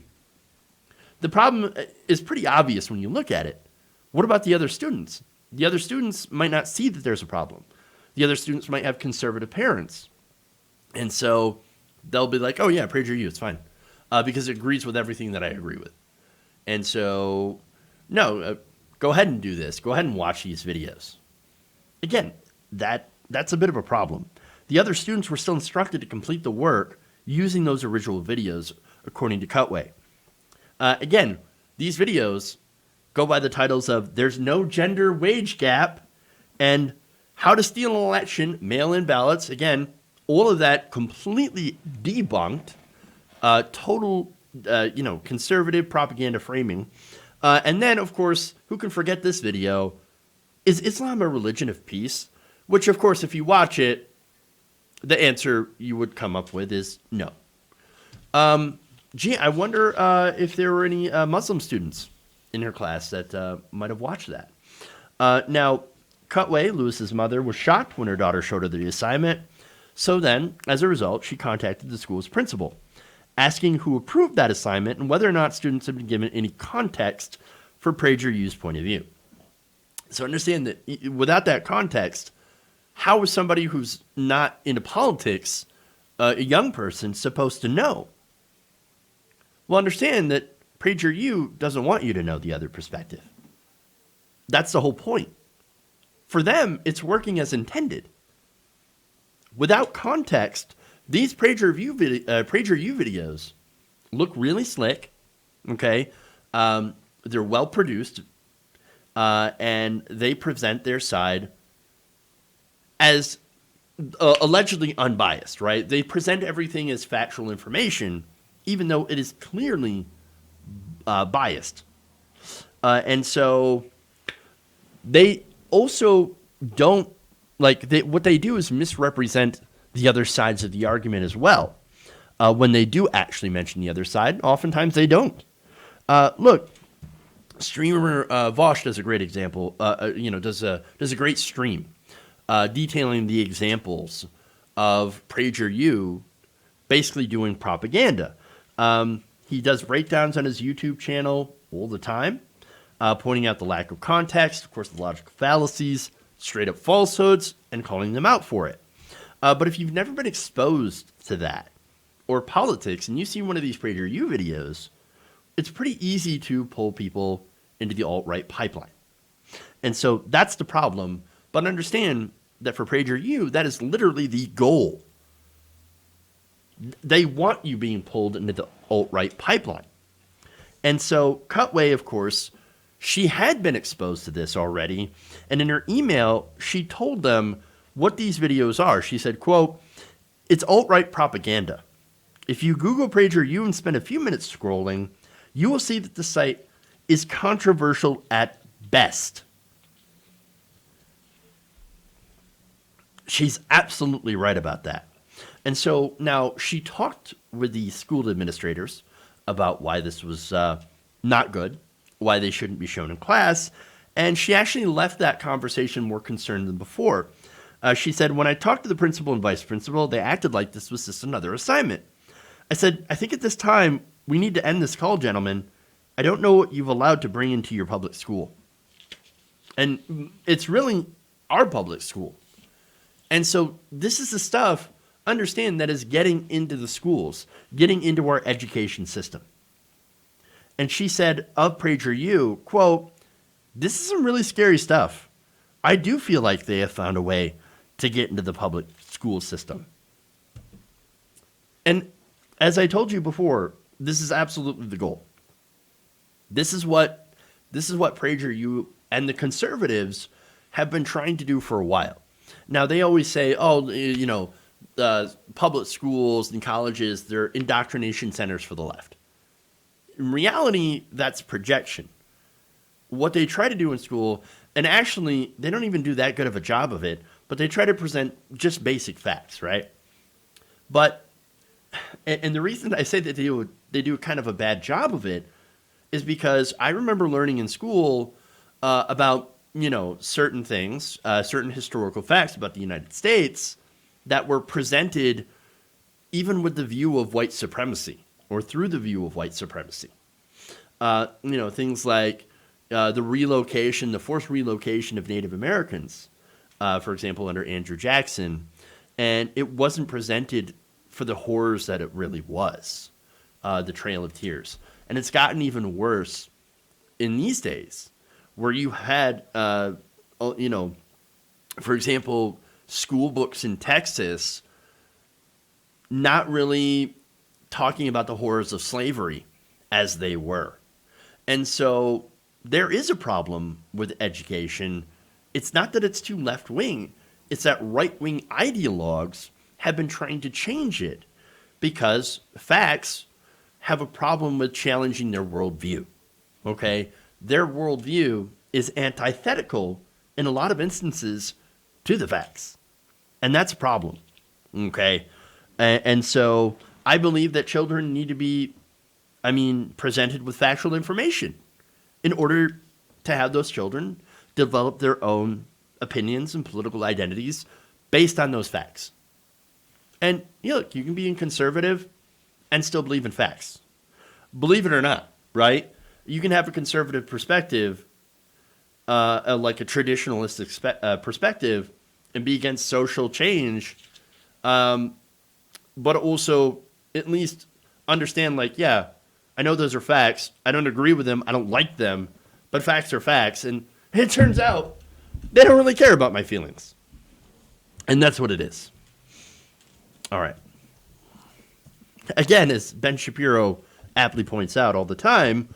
problem is pretty obvious when you look at it. What about the other students? The other students might not see that there's a problem. The other students might have conservative parents. And so they'll be like, oh yeah, PragerU, it's fine. Because it agrees with everything that I agree with. And so, no, go ahead and do this. Go ahead and watch these videos. Again, that's a bit of a problem. The other students were still instructed to complete the work using those original videos, according to Cutway. Again, these videos go by the titles of There's No Gender Wage Gap and How to Steal an Election, Mail-in Ballots. Again, all of that completely debunked. Total, conservative propaganda framing. And then, of course, who can forget this video? Is Islam a religion of peace? Which, of course, if you watch it, the answer you would come up with is no. I wonder if there were any Muslim students in her class that might have watched that. Now, Cutway, Lewis's mother, was shocked when her daughter showed her the assignment. So then, as a result, she contacted the school's principal, asking who approved that assignment and whether or not students had been given any context for PragerU's point of view. So understand that without that context, how is somebody who's not into politics, a young person, supposed to know? Well, understand that PragerU doesn't want you to know the other perspective. That's the whole point. For them, it's working as intended. Without context, these PragerU videos look really slick, okay? They're well produced, and they present their side as allegedly unbiased, right? They present everything as factual information, even though it is clearly biased. And so they also don't, what they do is misrepresent the other sides of the argument as well. When they do actually mention the other side, oftentimes they don't. Look, streamer Vosh does a great example, does a great stream detailing the examples of PragerU basically doing propaganda. He does breakdowns on his YouTube channel all the time, pointing out the lack of context, of course, the logical fallacies, straight up falsehoods, and calling them out for it. But if you've never been exposed to that or politics and you see one of these PragerU videos, it's pretty easy to pull people into the alt-right pipeline. And so that's the problem. But understand that for PragerU, that is literally the goal. They want you being pulled into the alt-right pipeline. And so Cutway, of course, She had been exposed to this already, and in her email, she told them what these videos are. She said, quote, "It's alt-right propaganda. If you Google PragerU and spend a few minutes scrolling, you will see that the site is controversial at best." She's absolutely right about that. And so now she talked with the school administrators about why this was not good, why they shouldn't be shown in class, and she actually left that conversation more concerned than before. She said, "When I talked to the principal and vice principal, they acted like this was just another assignment. I said, I think at this time, we need to end this call, gentlemen. I don't know what you've allowed to bring into your public school." And it's really our public school. And so this is the stuff, understand, that is getting into the schools, getting into our education system. And she said of PragerU, quote, "This is some really scary stuff. I do feel like they have found a way to get into the public school system." And as I told you before, this is absolutely the goal. This is what PragerU and the conservatives have been trying to do for a while. Now, they always say, public schools and colleges, they're indoctrination centers for the left. In reality, that's projection. What they try to do in school, and actually, they don't even do that good of a job of it, but they try to present just basic facts, right? But, and the reason I say that they do kind of a bad job of it is because I remember learning in school about certain things, certain historical facts about the United States that were presented even with the view of white supremacy or through the view of white supremacy. Things like the forced relocation of Native Americans, for example, under Andrew Jackson. And it wasn't presented for the horrors that it really was, the Trail of Tears. And it's gotten even worse in these days, where you had, for example, school books in Texas not really talking about the horrors of slavery as they were. And so there is a problem with education. It's not that it's too left-wing. It's that right-wing ideologues have been trying to change it because facts have a problem with challenging their worldview, okay? Their worldview is antithetical in a lot of instances to the facts. And that's a problem, okay? And so I believe that children need to be, presented with factual information in order to have those children develop their own opinions and political identities based on those facts. And look, you can be conservative and still believe in facts. Believe it or not, right? You can have a conservative perspective, like a traditionalistic perspective, and be against social change, but also at least understand, I know those are facts. I don't agree with them. I don't like them, but facts are facts. And it turns out they don't really care about my feelings. And that's what it is. All right. Again, as Ben Shapiro aptly points out all the time,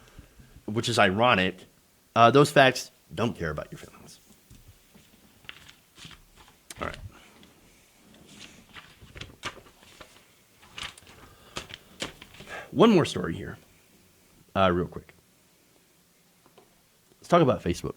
which is ironic, those facts don't care about your feelings. All right. One more story here, real quick. Let's talk about Facebook.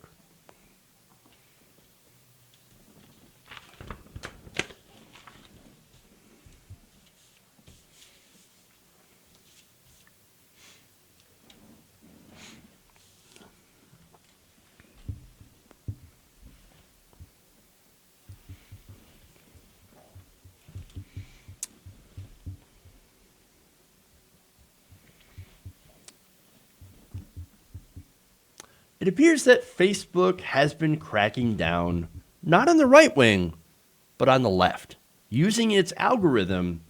It appears that Facebook has been cracking down, not on the right wing, but on the left, using its algorithm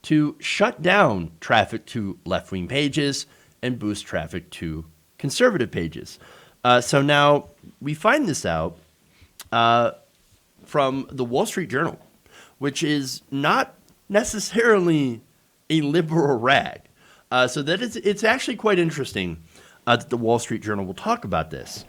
to shut down traffic to left-wing pages and boost traffic to conservative pages. So now we find this out from the Wall Street Journal, which is not necessarily a liberal rag. So that it's actually quite interesting. that the Wall Street Journal will talk about this.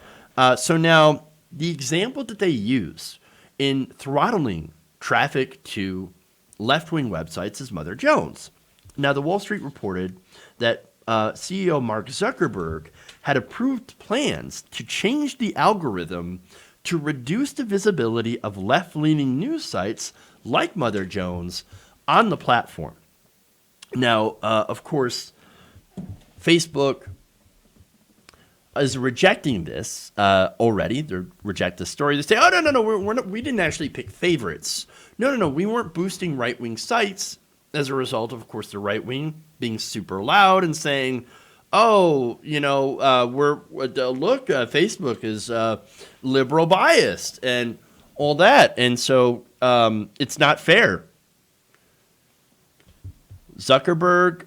So now, the example that they use in throttling traffic to left-wing websites is Mother Jones. Now, the Wall Street reported that CEO Mark Zuckerberg had approved plans to change the algorithm to reduce the visibility of left-leaning news sites like Mother Jones on the platform. Now, of course, Facebook is rejecting this already. They reject the story. They say, "Oh no, we're not, we didn't actually pick favorites. No, we weren't boosting right-wing sites as a result of course, the right wing being super loud and saying." Oh, Facebook is liberal biased and all that. And so it's not fair. Zuckerberg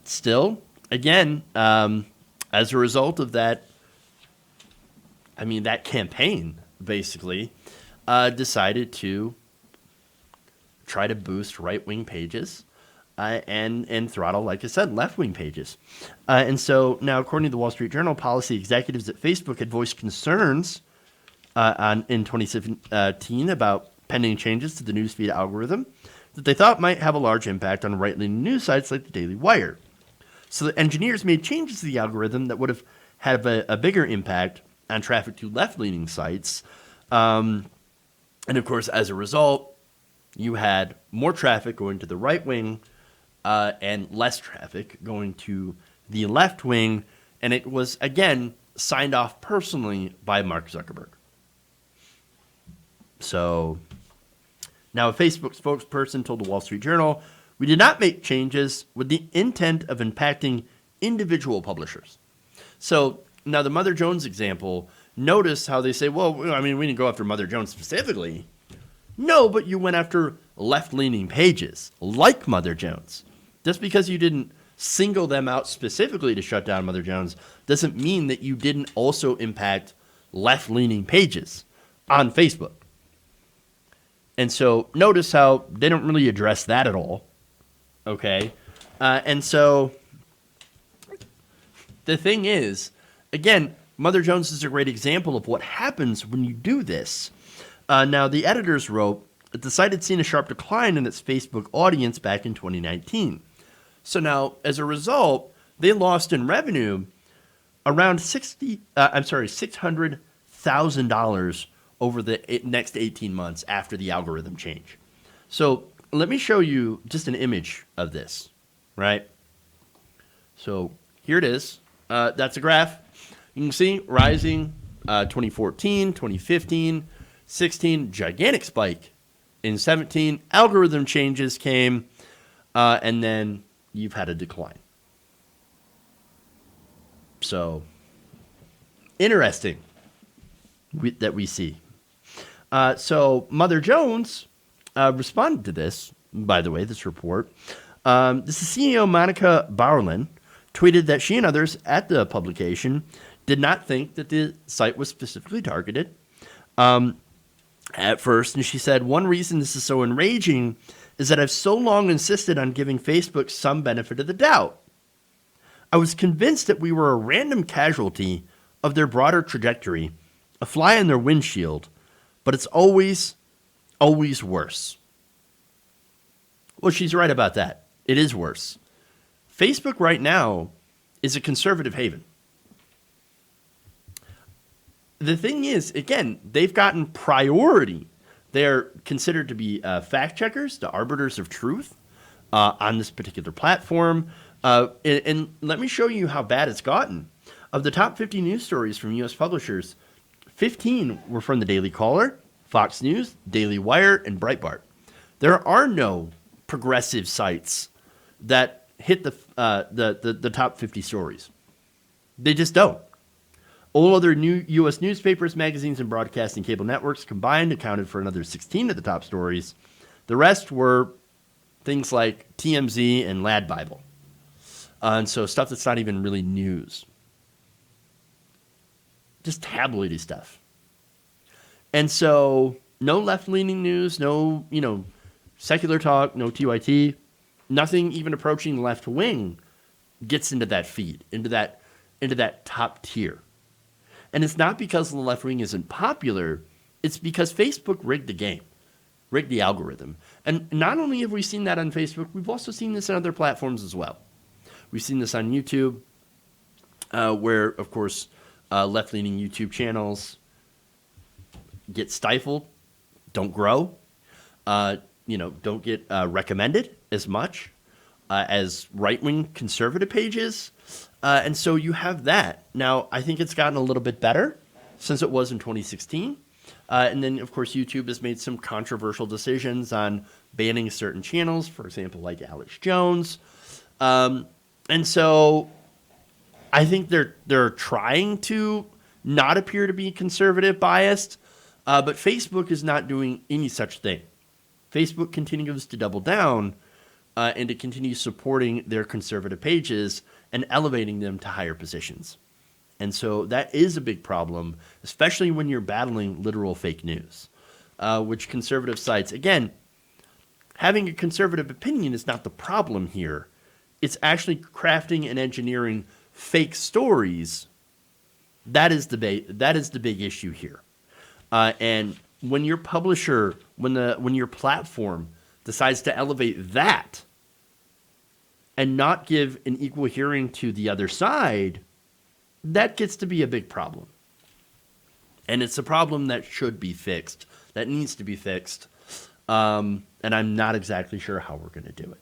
still, again, as a result of that, that campaign, basically, decided to try to boost right-wing pages. And throttle, like I said, left-wing pages. And so now, according to the Wall Street Journal, policy executives at Facebook had voiced concerns in 2017 about pending changes to the newsfeed algorithm that they thought might have a large impact on right-leaning news sites like the Daily Wire. So the engineers made changes to the algorithm that would have had a bigger impact on traffic to left-leaning sites. And of course, as a result, you had more traffic going to the right wing and less traffic going to the left wing. And it was, again, signed off personally by Mark Zuckerberg. So now a Facebook spokesperson told the Wall Street Journal, "We did not make changes with the intent of impacting individual publishers." So now the Mother Jones example, notice how they say, well, we didn't go after Mother Jones specifically. No, but you went after left-leaning pages like Mother Jones. Just because you didn't single them out specifically to shut down Mother Jones doesn't mean that you didn't also impact left-leaning pages on Facebook. And so notice how they don't really address that at all. Okay? And so the thing is, again, Mother Jones is a great example of what happens when you do this. Now, the editors wrote that the site had seen a sharp decline in its Facebook audience back in 2019. So now, as a result, they lost in revenue around $600,000 over the next 18 months after the algorithm change. So let me show you just an image of this, right? So here it is. That's a graph. You can see rising 2014, 2015, 16, gigantic spike in 17. Algorithm changes came, and then you've had a decline. So interesting that we see. So Mother Jones responded to this, by the way, this report. This is CEO Monica Barlin tweeted that she and others at the publication did not think that the site was specifically targeted at first. And she said, "One reason this is so enraging is that I've so long insisted on giving Facebook some benefit of the doubt. I was convinced that we were a random casualty of their broader trajectory, a fly in their windshield, but it's always worse." Well, she's right about that. It is worse. Facebook right now is a conservative haven. The thing is, again, they've gotten priority. They're considered to be fact checkers, the arbiters of truth on this particular platform. And let me show you how bad it's gotten. Of the top 50 news stories from U.S. publishers, 15 were from the Daily Caller, Fox News, Daily Wire, and Breitbart. There are no progressive sites that hit the top 50 stories. They just don't. All other new U.S. newspapers, magazines, and broadcasting cable networks combined accounted for another 16 of the top stories. The rest were things like TMZ and Lad Bible. And so stuff that's not even really news. Just tabloidy stuff. And so no left-leaning news, no, secular talk, no TYT, nothing even approaching left wing gets into that feed, into that into that top tier. And it's not because the left wing isn't popular, it's because Facebook rigged the game, rigged the algorithm. And not only have we seen that on Facebook, we've also seen this on other platforms as well. We've seen this on YouTube, where, of course, left-leaning YouTube channels get stifled, don't grow, don't get recommended as much as right-wing conservative pages. And so you have that. Now, I think it's gotten a little bit better since it was in 2016. And then, of course, YouTube has made some controversial decisions on banning certain channels, for example, like Alex Jones. And so I think they're trying to not appear to be conservative biased, but Facebook is not doing any such thing. Facebook continues to double down and to continue supporting their conservative pages and elevating them to higher positions. And so that is a big problem, especially when you're battling literal fake news, which conservative sites, again, having a conservative opinion is not the problem here. It's actually crafting and engineering fake stories. That is the big issue here. And when your publisher, when your platform decides to elevate that and not give an equal hearing to the other side, that gets to be a big problem. And it's a problem that should be fixed, that needs to be fixed. And I'm not exactly sure how we're going to do it.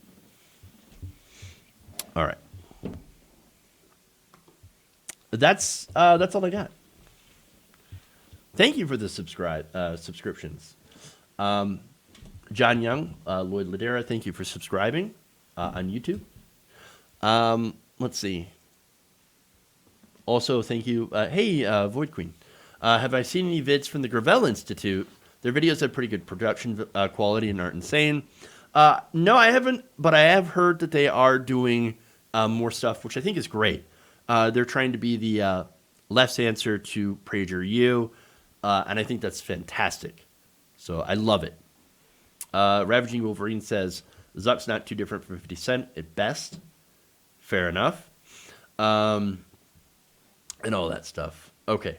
All right. That's all I got. Thank you for the subscriptions. John Young, Lloyd Ladera, thank you for subscribing on YouTube. Let's see. Also, thank you. Void Queen. Have I seen any vids from the Gravel Institute? Their videos have pretty good production quality and aren't insane. No, I haven't, but I have heard that they are doing more stuff, which I think is great. They're trying to be the left's answer to PragerU, and I think that's fantastic. So I love it. Ravaging Wolverine says, Zuck's not too different from 50 Cent at best. Fair enough. And all that stuff. Okay.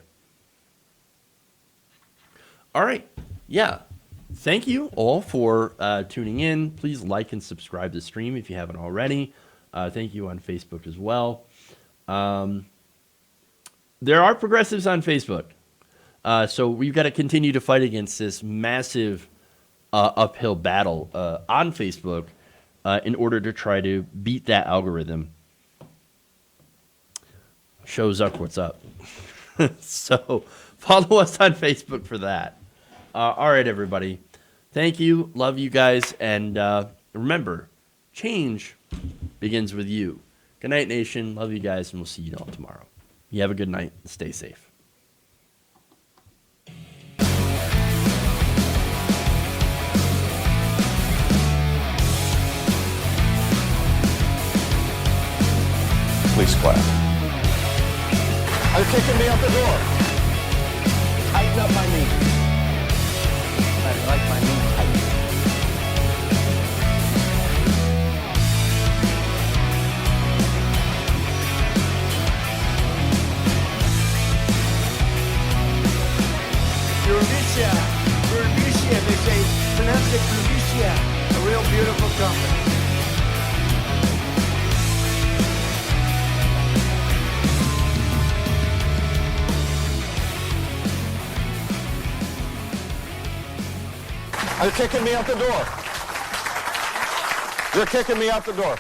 All right. Yeah. Thank you all for tuning in. Please like and subscribe to the stream if you haven't already. Thank you on Facebook as well. There are progressives on Facebook. So we've got to continue to fight against this massive uphill battle on Facebook in order to try to beat that algorithm. Shows up what's up. So follow us on Facebook for that. All right, everybody. Thank you. Love you guys. And remember, change begins with you. Good night, nation. Love you guys, and we'll see you all tomorrow. You have a good night. Stay safe. Please clap. They're kicking me out the door. Tighten up my knee. I like my knee tight. Pluvicea, they say, pronounce it Pluvicea, a real beautiful company. They're kicking me out the door. They're kicking me out the door.